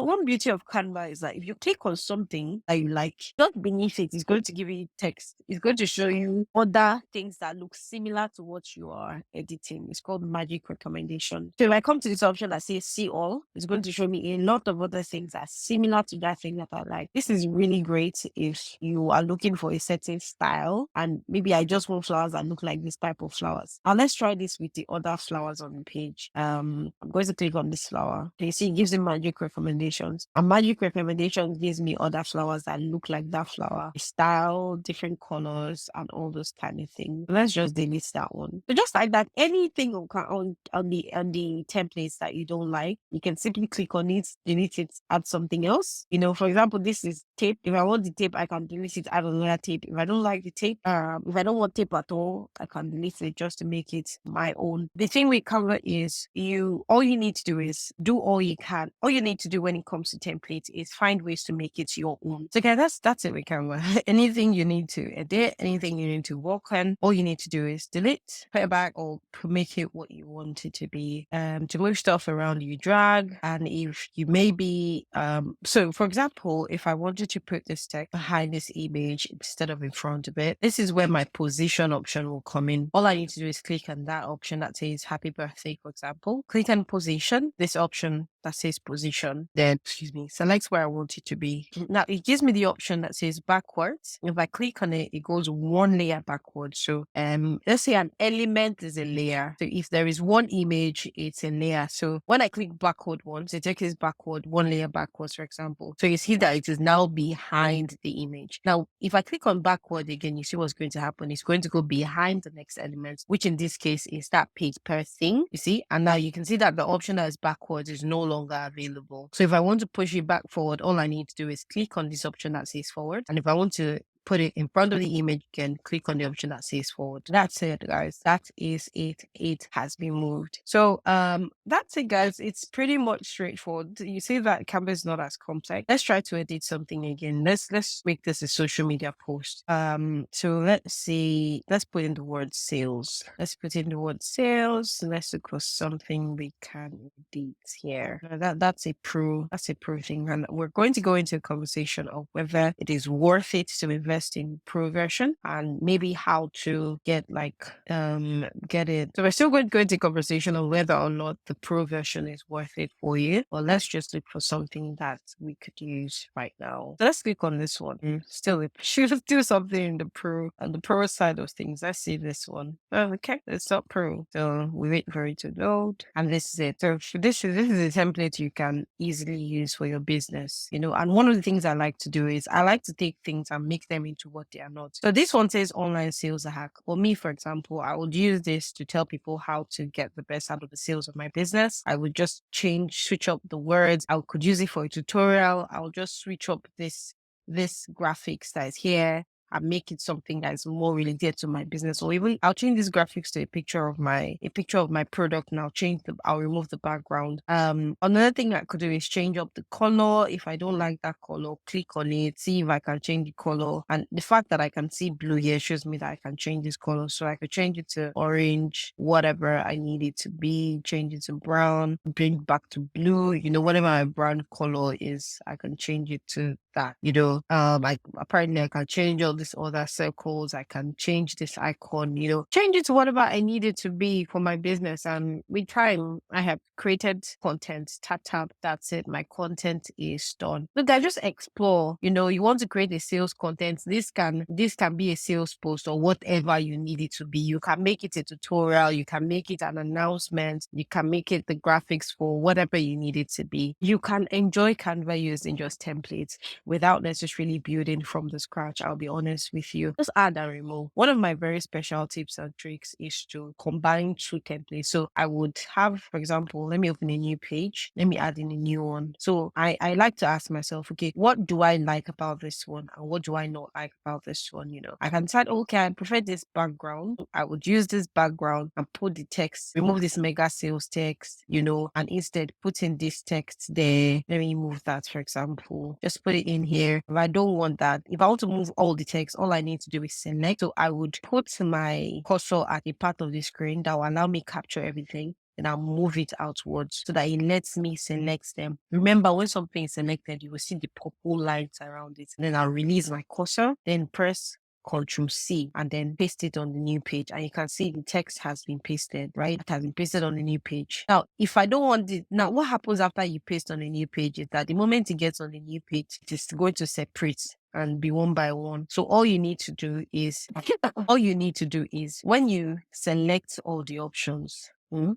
one beauty of Canva is that if you click on something that you like, just beneath it is going to give you text. It's going to show you other things that look similar to what you are editing. It's called magic recommendation. So if I come to this option that says see all, it's going to show me a lot of other things that are similar to that thing that I like. This is really great if you are looking for a certain style and maybe I just want flowers that look like this type of flowers. Now let's try this with the other flowers on the page. I'm going to click on this flower. You see, it gives me magic recommendations. And magic recommendations gives me other flowers that look like that flower, style, different colors, and all those kind of things. Let's just delete that one. So just like that, anything on the templates that you don't like, you can simply click on it, delete it, add something else. You know, for example, this is tape. If I want the tape, I can delete it, add another tape. If I don't like the tape, if I don't want tape at all, I can delete it just to make it my own. The thing with Canva is all you need to do is do all you can. All you need to do when it comes to templates is find ways to make it your own. So guys, that's it with Canva. Anything you need to edit, anything you need to work on, all you need to do is delete, put it back, or make it what you want it to be. To move stuff around, you drag, and if you maybe So for example, if I wanted to put this text behind this image instead of in front of it, this is where my position option will come in. All I need to do is click on that option that says happy birthday, for example. Click on position, this option that says position, then select where I want it to be. Now it gives me the option that says backwards. If I click on it, it goes one layer backwards. So let's say an element is a layer. So if there is one image, it's a layer. So when I click backward once, it takes backward one layer backwards, for example. So you see that it is now behind the image. Now if I click on backward again, you see what's going to happen. It's going to go behind the next element, which in this case is that page per thing, you see. And now you can see that the option that is backwards is no longer available. So if I want to push it back forward, all I need to do is click on this option that says forward. And if I want to put it in front of the image, you can click on the option that says forward. That's it, guys. That is it. It has been moved. So that's it, guys. It's pretty much straightforward. You see that Canva is not as complex. Let's try to edit something again. Let's make this a social media post. So let's see. Let's put in the word sales. Let's put in the word sales. Let's look for something we can edit here. That's a pro thing, and we're going to go into a conversation of whether it is worth it to invest in pro version and maybe how to get it. So we're still going to go into conversation on whether or not the pro version is worth it for you. But let's just look for something that we could use right now. So let's click on this one. Still, should do something in the pro side of things. Let's see this one. Oh, okay, it's not pro. So we wait for it to load, and this is it. So this is a template you can easily use for your business. And one of the things I like to do is I like to take things and make them into what they are not. So this one says online sales hack. For me, for example, I would use this to tell people how to get the best out of the sales of my business. I would just switch up the words. I could use it for a tutorial. I'll just switch up this graphics that is here and make it something that is more related to my business. Or even I'll change these graphics to a picture of my product, and I'll remove the background. Another thing I could do is change up the color. If I don't like that color, click on it, see if I can change the color. And the fact that I can see blue here shows me that I can change this color. So I could change it to orange, whatever I need it to be, change it to brown, bring it back to blue, whatever my brown color is, I can change it to that. Apparently I can change all these other circles. I can change this icon, change it to whatever I need it to be for my business. And with time, I have created content. Tap, that's it. My content is done. Look, I just explore. You want to create a sales content. This can be a sales post or whatever you need it to be. You can make it a tutorial. You can make it an announcement. You can make it the graphics for whatever you need it to be. You can enjoy Canva using just templates without necessarily building from the scratch. I'll be honest with you. Just add and remove. One of my very special tips and tricks is to combine two templates. So I would have, for example, let me open a new page. Let me add in a new one. So I like to ask myself, okay, what do I like about this one? And what do I not like about this one? I can decide, okay, I prefer this background. I would use this background and put the text, remove this mega sales text, and instead put in this text there. Let me move that, for example. Just put it in here. If I don't want that, if I want to move all the text, all I need to do is select. So I would put my cursor at a part of the screen that will allow me capture everything. And I'll move it outwards so that it lets me select them. Remember, when something is selected, you will see the purple lines around it. And then I'll release my cursor, then press Ctrl+C and then paste it on the new page. And you can see the text has been pasted, right? It has been pasted on the new page. Now, if I don't want it, now what happens after you paste on the new page is that the moment it gets on the new page, it is going to separate and be one by one. So all you need to do is when you select all the options,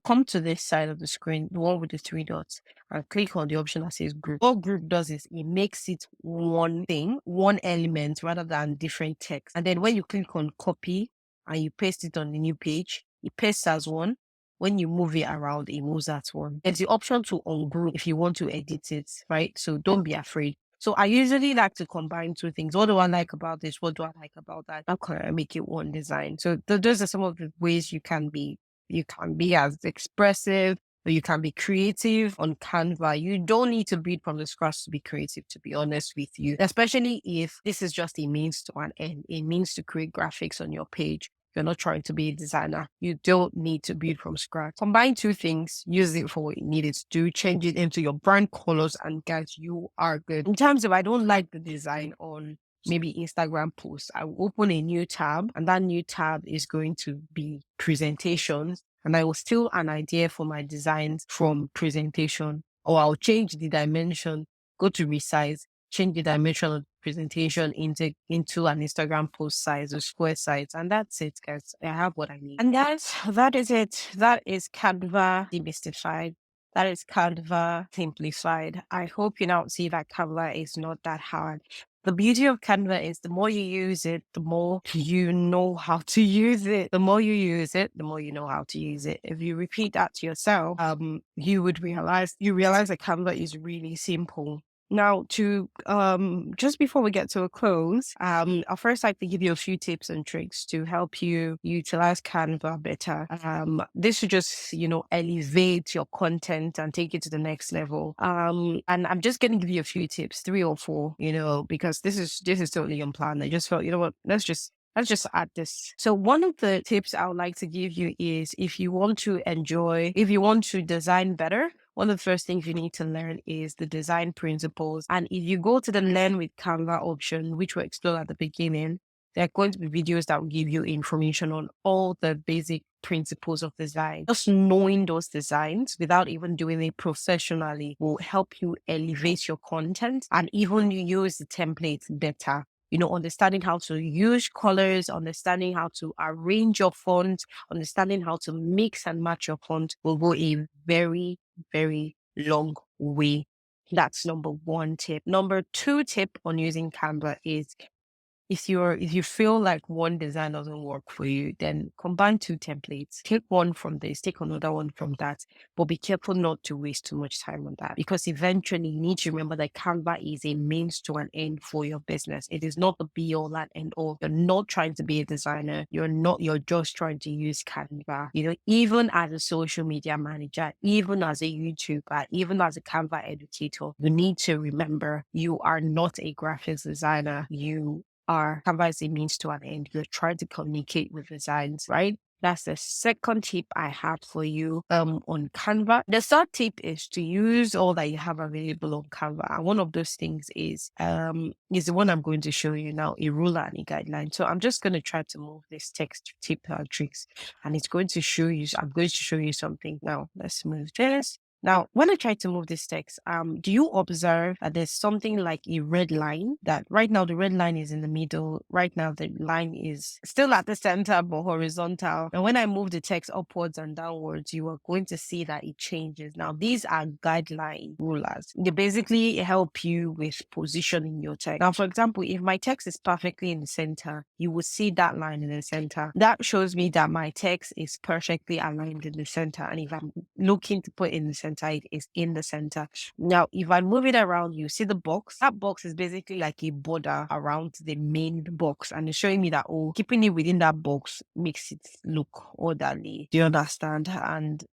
come to this side of the screen, the one with the three dots, and click on the option that says group. What group does is it makes it one thing, one element rather than different text. And then when you click on copy and you paste it on the new page, it pastes as one. When you move it around, it moves as one. There's the option to ungroup if you want to edit it, right? So don't be afraid. So I usually like to combine two things. What do I like about this? What do I like about that? How can I make it one design? So those are some of the ways you can be as expressive, or you can be creative on Canva. You don't need to build from the scratch to be creative, to be honest with you, especially if this is just a means to an end, a means to create graphics on your page. You're not trying to be a designer. You don't need to build from scratch. Combine two things, use it for what you need it to do, change it into your brand colors, and guys, you are good. In terms of I don't like the design on maybe Instagram posts, I will open a new tab, and that new tab is going to be presentations, and I will steal an idea for my designs from presentation, or I'll change the dimension, go to resize, change the dimension of the presentation into an Instagram post size or square size, and that's it, guys. I have what I need. And guys, that is it. That is Canva demystified. That is Canva simplified. I hope you now see that Canva is not that hard. The beauty of Canva is the more you use it, the more you know how to use it. The more you use it, the more you know how to use it. If you repeat that to yourself, you realize that Canva is really simple. Now, to just before we get to a close, I'll first like to give you a few tips and tricks to help you utilize Canva better. This should just, elevate your content and take it to the next level. And I'm just going to give you a few tips, 3 or 4, because this is totally unplanned. I just felt, let's just add this. So one of the tips I would like to give you is if you want to design better, one of the first things you need to learn is the design principles. And if you go to the Learn with Canva option, which we explored at the beginning, there are going to be videos that will give you information on all the basic principles of design. Just knowing those designs without even doing it professionally will help you elevate your content and even use the templates better. Understanding how to use colors, understanding how to arrange your font, understanding how to mix and match your font will go a very, very long way. That's number 1 tip. Number 2 tip on using Canva is if you feel like one design doesn't work for you, then combine 2 templates. Take one from this, take another one from that, but be careful not to waste too much time on that, because eventually you need to remember that Canva is a means to an end for your business. It is not the be all and end all. You're not trying to be a designer. You're just trying to use Canva. Even as a social media manager, even as a YouTuber, even as a Canva educator, you need to remember you are not a graphics designer. Canva is a means to an end. You're trying to communicate with designs, right? That's the second tip I have for you on Canva. The third tip is to use all that you have available on Canva. And one of those things is the one I'm going to show you now, a ruler and a guideline. So I'm just going to try to move this text tip and tricks, and I'm going to show you something. Now, let's move this. Now, when I try to move this text, do you observe that there's something like a red line? That right now the red line is in the middle. Right now the line is still at the center but horizontal. And when I move the text upwards and downwards, you are going to see that it changes. Now, these are guideline rulers. They basically help you with positioning your text. Now, for example, if my text is perfectly in the center, you will see that line in the center. That shows me that my text is perfectly aligned in the center. And if I'm looking to put in the center, it is in the center. Now, if I move it around, you see the box. That box is basically like a border around the main box, and it's showing me that keeping it within that box makes it look orderly. Do you understand?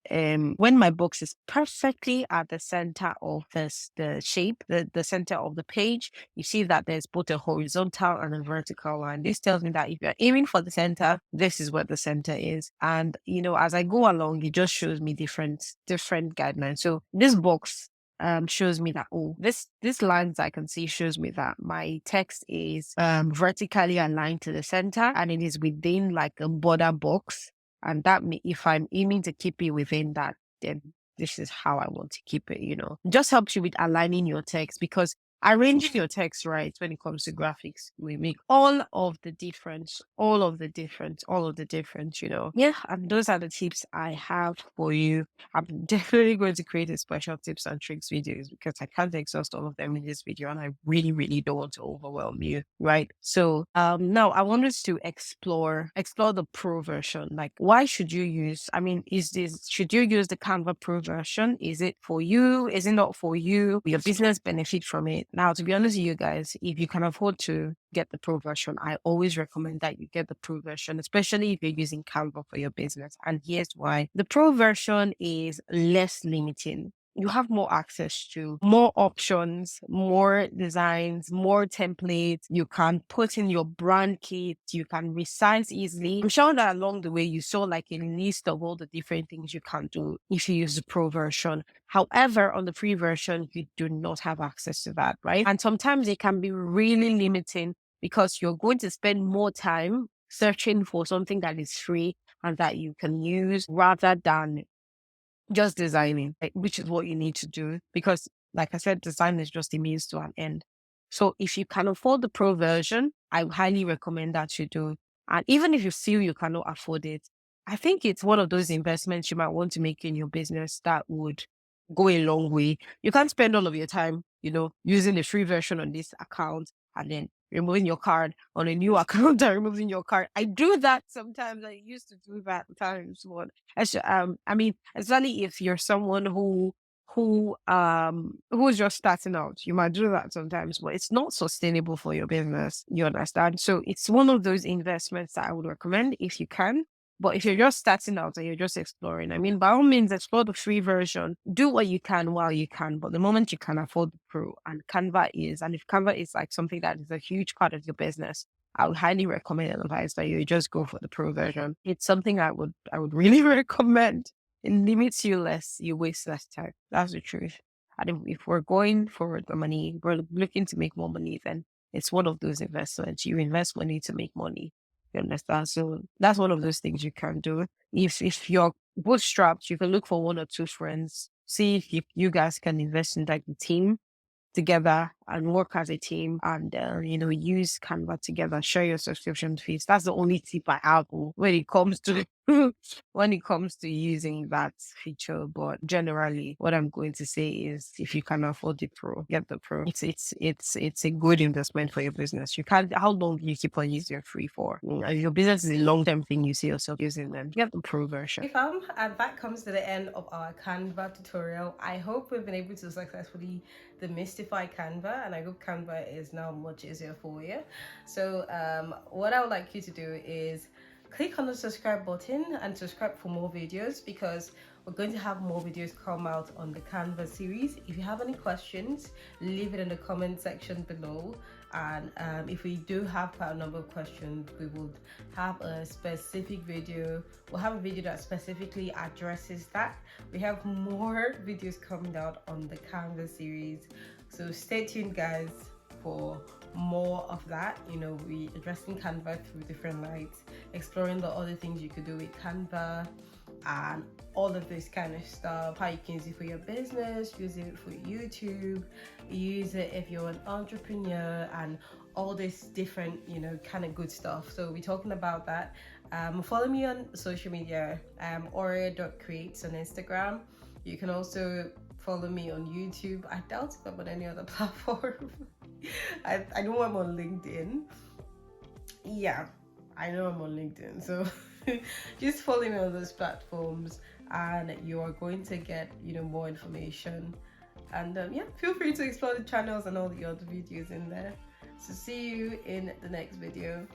And when my box is perfectly at the center of the shape, the center of the page, you see that there's both a horizontal and a vertical line. This tells me that if you're aiming for the center, this is where the center is. And as I go along, it just shows me different guidelines. So this box shows me that this lines I can see shows me that my text is vertically aligned to the center, and it is within like a border box. And that if I'm aiming to keep it within that, then this is how I want to keep it. Just helps you with aligning your text, because arranging your text right when it comes to graphics will make all of the difference. Yeah, and those are the tips I have for you. I'm definitely going to create a special tips and tricks videos, because I can't exhaust all of them in this video, and I really, really don't want to overwhelm you, right? So now I want us to explore the Pro version. Like, why should you use, should you use the Canva Pro version? Is it for you? Is it not for you? Will your business benefit from it? Now, to be honest with you guys, if you can afford to get the Pro version, I always recommend that you get the Pro version, especially if you're using Canva for your business. And here's why. The Pro version is less limiting. you have more access to more options, more designs, more templates. You can put in your brand kit, you can resize easily. I'm sure that along the way you saw like a list of all the different things you can do if you use the pro version. However, on the free version, you do not have access to that, right? And sometimes it can be really limiting because you're going to spend more time searching for something that is free and that you can use rather than just designing, which is what you need to do. Because, like I said, design is just a means to an end. So if you can afford the pro version, I highly recommend that you do. And even if you feel you cannot afford it, I think it's one of those investments you might want to make in your business that would go a long way. You can't spend all of your time, using the free version on this account and then removing your card on a new account and removing your card. I do that sometimes. I used to do that at times. But I mean, especially if you're someone who's just starting out, you might do that sometimes, but it's not sustainable for your business. You understand? So it's one of those investments that I would recommend if you can. But if you're just starting out and you're just exploring, I mean, by all means, explore the free version. Do what you can while you can. But the moment you can afford the pro, and if Canva is like something that is a huge part of your business, I would highly recommend and advise that you just go for the pro version. It's something I would really recommend. It limits you less, you waste less time. That's the truth. And if we're going for the money, we're looking to make more money, then it's one of those investments. You invest money to make money. You understand? So that's one of those things you can do. If you're bootstrapped, you can look for one or two friends, see if you guys can invest in like a team together and work as a team and use Canva together, share your subscription fees. That's the only tip I have when it comes to using that feature. But generally what I'm going to say is if you can afford the pro, get the pro. It's a good investment for your business. How long do you keep on using your free for? If your business is a long-term thing, you see yourself using them, get the pro version. And that comes to the end of our Canva tutorial. I hope we've been able to successfully demystify Canva, and I hope Canva is now much easier for you. So what I would like you to do is click on the subscribe button and subscribe for more videos, because we're going to have more videos come out on the Canva series. If you have any questions, leave it in the comment section below, and if we do have quite a number of questions, we would have a specific video. We'll have a video that specifically addresses that. We have more videos coming out on the Canva series, so stay tuned guys for more of that. We addressing Canva through different lights, exploring the other things you could do with Canva and all of this kind of stuff, how you can use it for your business, use it for YouTube, use it if you're an entrepreneur, and all this different kind of good stuff. So we're talking about that. Follow me on social media, _.creates on Instagram. You can also follow me on YouTube. I doubt if I'm on any other platform. I know I'm on LinkedIn. Yeah, I know I'm on LinkedIn, so just follow me on those platforms and you are going to get more information. And yeah, feel free to explore the channels and all the other videos in there. So see you in the next video.